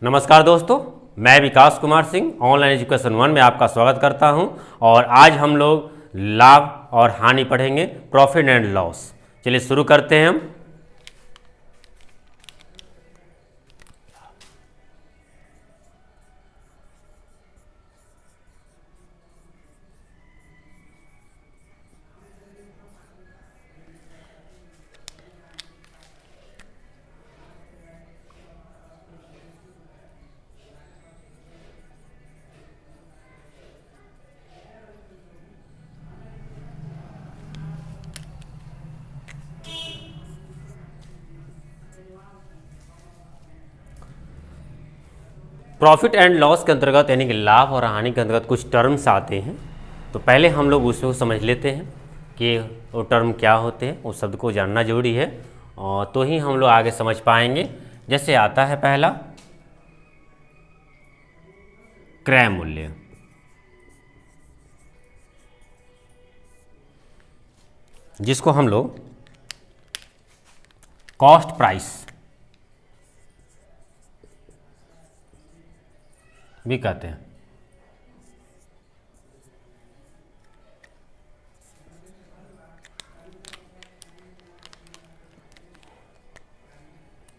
नमस्कार दोस्तों, मैं विकास कुमार सिंह ऑनलाइन एजुकेशन 1 में आपका स्वागत करता हूं। और आज हम लोग लाभ और हानि पढ़ेंगे, प्रॉफिट एंड लॉस। चलिए शुरू करते हैं हम। प्रॉफिट एंड लॉस के अंतर्गत यानी कि लाभ और हानि के अंतर्गत कुछ टर्म्स आते हैं। तो पहले हम लोग उसको समझ लेते हैं कि वो टर्म क्या होते हैं। उस शब्द को जानना जरूरी है और तो ही हम लोग आगे समझ पाएंगे। जैसे आता है पहला क्रय मूल्य, जिसको हम लोग कॉस्ट प्राइस भी कहते हैं।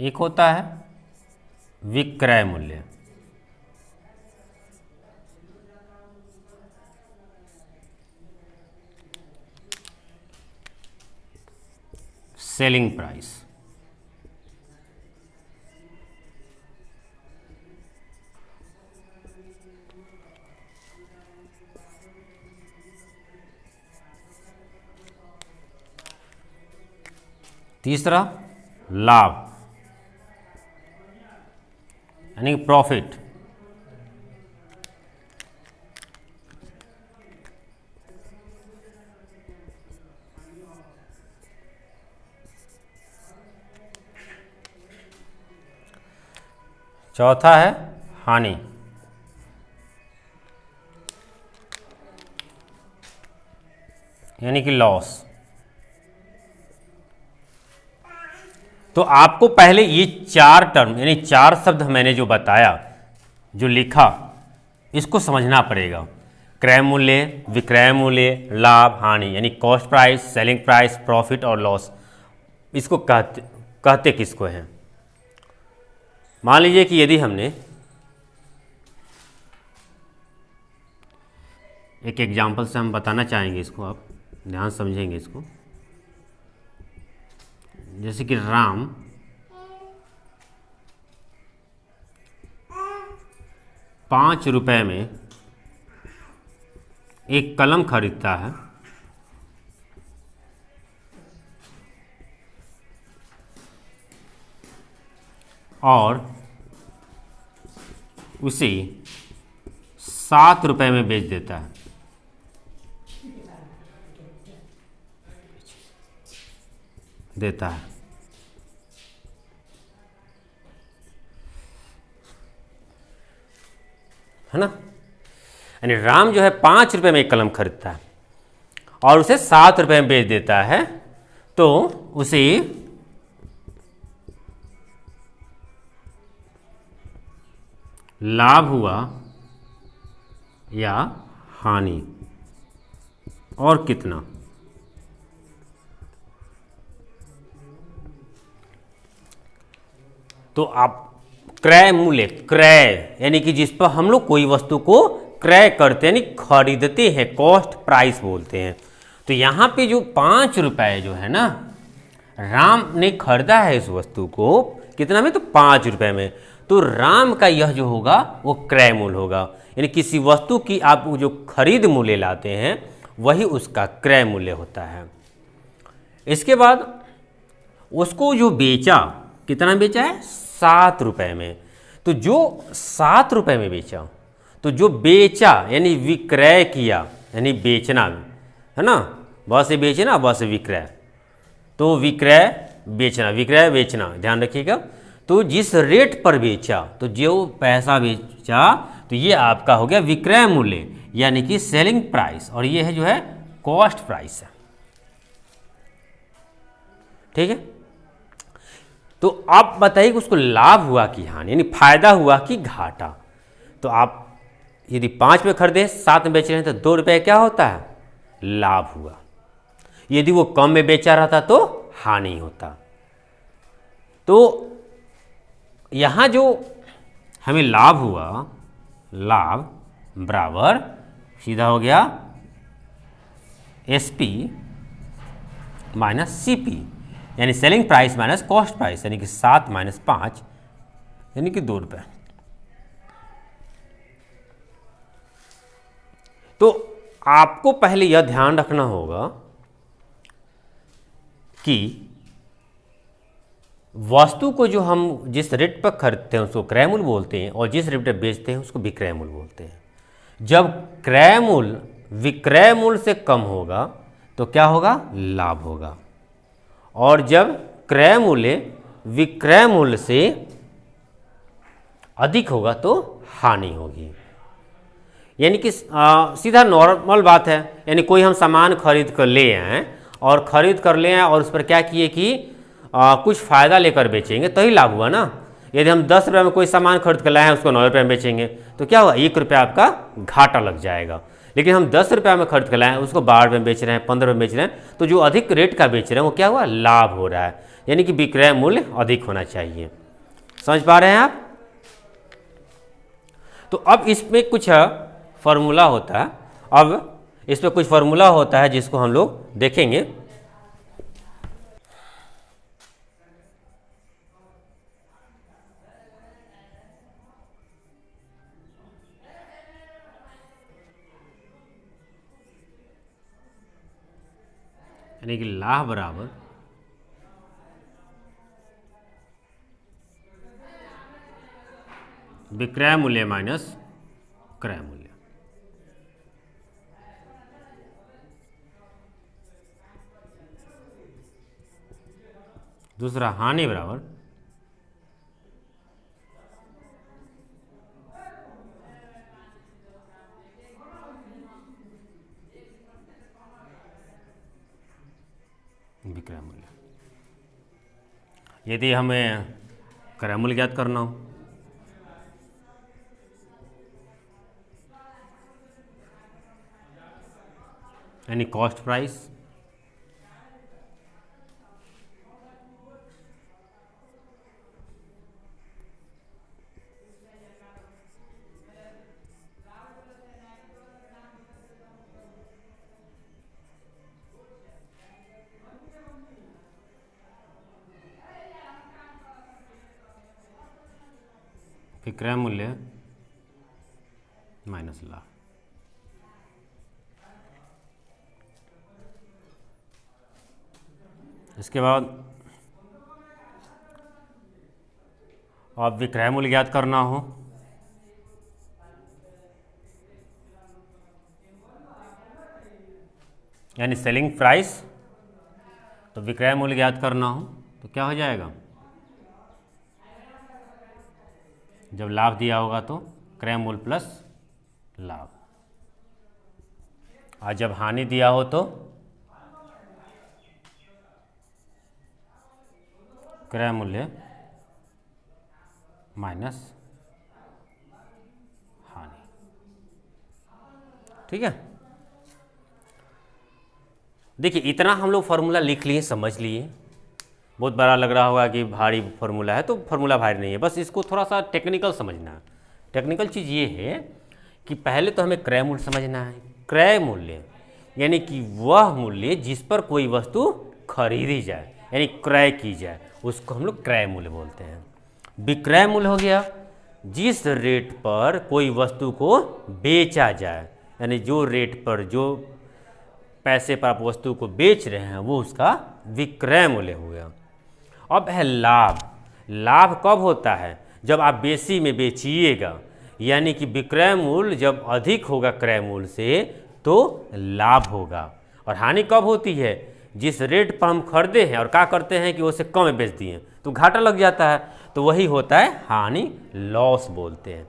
एक होता है विक्रय मूल्य, सेलिंग प्राइस। तीसरा लाभ यानी प्रॉफिट। चौथा है हानि यानी कि लॉस। तो आपको पहले ये चार टर्म यानी चार शब्द मैंने जो बताया, जो लिखा, इसको समझना पड़ेगा। क्रय मूल्य, विक्रय मूल्य, लाभ, हानि यानी cost price, selling price, profit और लॉस। इसको कहते किसको हैं? मान लीजिए कि यदि हमने एक एग्जाम्पल से हम बताना चाहेंगे इसको, आप ध्यान समझेंगे इसको। जैसे कि राम 5 रुपए में एक कलम खरीदता है और उसे 7 रुपए में बेच देता है। है ना? यानी राम जो है 5 रुपए में एक कलम खरीदता है और उसे 7 रुपए में बेच देता है। तो उसे लाभ हुआ या हानि, और कितना? तो आप क्रय मूल्य, क्रय यानी कि जिस पर हम लोग कोई वस्तु को क्रय करते हैं, यानी खरीदते हैं, कॉस्ट प्राइस बोलते हैं। तो यहाँ पे जो 5 रुपए जो है ना, राम ने खरीदा है इस वस्तु को कितना में? तो 5 रुपए में। तो राम का यह जो होगा वो क्रय मूल्य होगा, यानी किसी वस्तु की आप जो खरीद मूल्य लाते हैं वही उसका क्रय मूल्य होता है। इसके बाद उसको जो बेचा, कितना बेचा है? 7 रुपए में। तो जो 7 रुपए में बेचा, तो जो बेचा यानी विक्रय किया, यानी बेचना, है ना? बस से बेचना, बस से विक्रय। तो विक्रय बेचना, विक्रय बेचना, ध्यान रखिएगा। तो जिस रेट पर बेचा, तो जो पैसा बेचा, तो ये आपका हो गया विक्रय मूल्य यानी कि सेलिंग प्राइस, और ये है जो है कॉस्ट प्राइस है। ठीक है? तो आप बताइए कि उसको लाभ हुआ कि हानि, यानी फायदा हुआ कि घाटा। तो आप यदि 5 में खरीदे 7 में बेच रहे हैं तो 2 रुपये क्या होता है, लाभ हुआ। यदि वो कम में बेचा रहता तो हानि होता। तो यहाँ जो हमें लाभ हुआ, लाभ बराबर सीधा हो गया SP माइनस CP, यानी selling price minus cost price, यानी कि 7 माइनस 5 यानी कि 2 रुपये। तो आपको पहले यह ध्यान रखना होगा कि वस्तु को जो हम जिस रेट पर खरीदते हैं उसको क्रय मूल्य बोलते हैं, और जिस रेट पर बेचते हैं उसको विक्रय मूल्य बोलते हैं। जब क्रय मूल्य विक्रय मूल्य से कम होगा तो क्या होगा, लाभ होगा, और जब क्रय मूल्य विक्रय मूल्य से अधिक होगा तो हानि होगी। यानी कि सीधा नॉर्मल बात है, यानी कोई हम सामान खरीद कर ले आए और खरीद कर ले आए और उस पर क्या किए कि कुछ फ़ायदा लेकर बेचेंगे तो ही लाभ हुआ ना। यदि हम 10 रुपये में कोई सामान खरीद कर लाए हैं उसको 9 रुपये में बेचेंगे तो क्या हुआ, 1 रुपया आपका घाटा लग जाएगा। लेकिन हम 10 रुपये में खरीद कर लाए हैं उसको 12 रुपये में बेच रहे हैं, 15 रुपये में बेच रहे हैं, तो जो अधिक रेट का बेच रहे हैं वो क्या हुआ, लाभ हो रहा है। यानी कि विक्रय मूल्य अधिक होना चाहिए। समझ पा रहे हैं आप। तो अब इसमें कुछ फॉर्मूला होता है, अब इसमें कुछ फॉर्मूला होता है जिसको हम लोग देखेंगे। यानी कि लाभ बराबर विक्रय मूल्य माइनस क्रय मूल्य। दूसरा हानि बराबर विक्रय मूल्य। यदि हमें क्रय मूल्य ज्ञात करना हो यानी कॉस्ट प्राइस, विक्रय मूल्य माइनस लाभ। इसके बाद आप विक्रय मूल्य ज्ञात करना हो यानी सेलिंग प्राइस, तो विक्रय मूल्य ज्ञात करना हो तो क्या हो जाएगा, जब लाभ दिया होगा तो क्रय मूल्य प्लस लाभ, और जब हानि दिया हो तो क्रय मूल्य माइनस हानि। ठीक है। देखिए इतना हम लोग फॉर्मूला लिख लिए, समझ लिए। बहुत बड़ा लग रहा होगा कि भारी फॉर्मूला है, तो फॉर्मूला भारी नहीं है, बस इसको थोड़ा सा टेक्निकल समझना है। टेक्निकल चीज़ ये है कि पहले तो हमें क्रय मूल्य समझना है। क्रय मूल्य यानी कि वह मूल्य जिस पर कोई वस्तु खरीदी जाए यानी क्रय की जाए, उसको हम लोग क्रय मूल्य बोलते हैं। विक्रय मूल्य हो गया जिस रेट पर कोई वस्तु को बेचा जाए, यानी जो रेट पर, जो पैसे पर आप वस्तु को बेच रहे हैं वो उसका विक्रय मूल्य हो गया। अब है लाभ। लाभ कब होता है, जब आप बेसी में बेचिएगा, यानी कि विक्रय मूल्य जब अधिक होगा क्रय मूल्य से तो लाभ होगा। और हानि कब होती है, जिस रेट पर हम खरीदे हैं और क्या करते हैं कि उसे कम में बेच दिए तो घाटा लग जाता है, तो वही होता है हानि, लॉस बोलते हैं।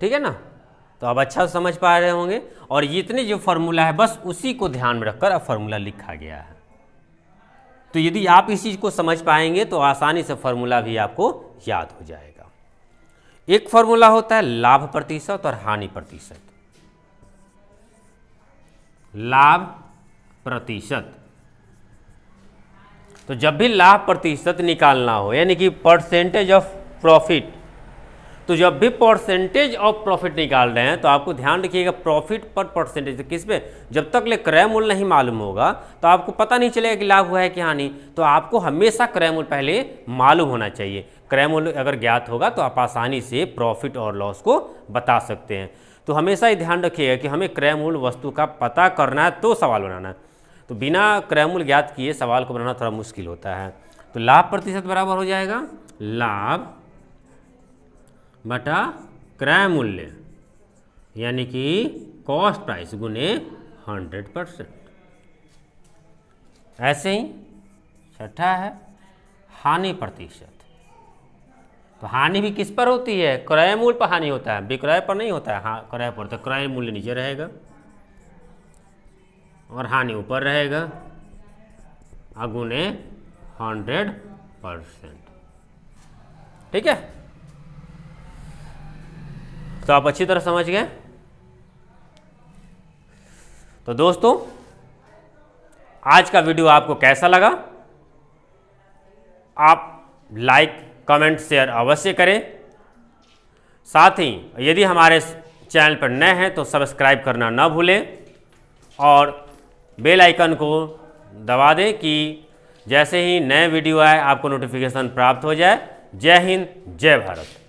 ठीक है ना। तो अब अच्छा समझ पा रहे होंगे। और इतने जो फॉर्मूला है बस उसी को ध्यान में रखकर अब फॉर्मूला लिखा गया है। तो यदि आप इस चीज़ को समझ पाएंगे तो आसानी से फॉर्मूला भी आपको याद हो जाएगा। एक फॉर्मूला होता है लाभ प्रतिशत और हानि प्रतिशत। लाभ प्रतिशत, तो जब भी लाभ प्रतिशत निकालना हो यानी कि परसेंटेज ऑफ प्रॉफिट, तो जब भी परसेंटेज ऑफ प्रॉफिट निकाल रहे हैं तो आपको ध्यान रखिएगा प्रॉफिट पर परसेंटेज किस पे, जब तक ले क्रय मूल्य नहीं मालूम होगा तो आपको पता नहीं चलेगा कि लाभ हुआ है कि हानि। तो आपको हमेशा क्रय मूल्य पहले मालूम होना चाहिए। क्रय मूल्य अगर ज्ञात होगा तो आप आसानी से प्रॉफिट और लॉस को बता सकते हैं। तो हमेशा ही ध्यान रखिएगा कि हमें क्रय मूल्य वस्तु का पता करना है तो सवाल बनाना है, तो बिना क्रय मूल्य ज्ञात किए सवाल को बनाना थोड़ा मुश्किल होता है। तो लाभ प्रतिशत बराबर हो जाएगा लाभ बटा क्रय मूल्य यानी कि कॉस्ट प्राइस गुने 100%। ऐसे ही छठा है हानि प्रतिशत। तो हानि भी किस पर होती है, क्रय मूल्य पर हानि होता है, विक्रय पर नहीं होता है। हाँ क्रय पर, तो क्रय मूल्य नीचे रहेगा और हानि ऊपर रहेगा अगुने 100%। ठीक है, तो आप अच्छी तरह समझ गए। तो दोस्तों आज का वीडियो आपको कैसा लगा, आप लाइक कमेंट शेयर अवश्य करें। साथ ही यदि हमारे चैनल पर नए हैं तो सब्सक्राइब करना ना भूलें और बेल आइकन को दबा दें कि जैसे ही नए वीडियो आए आपको नोटिफिकेशन प्राप्त हो जाए। जय हिंद, जय भारत।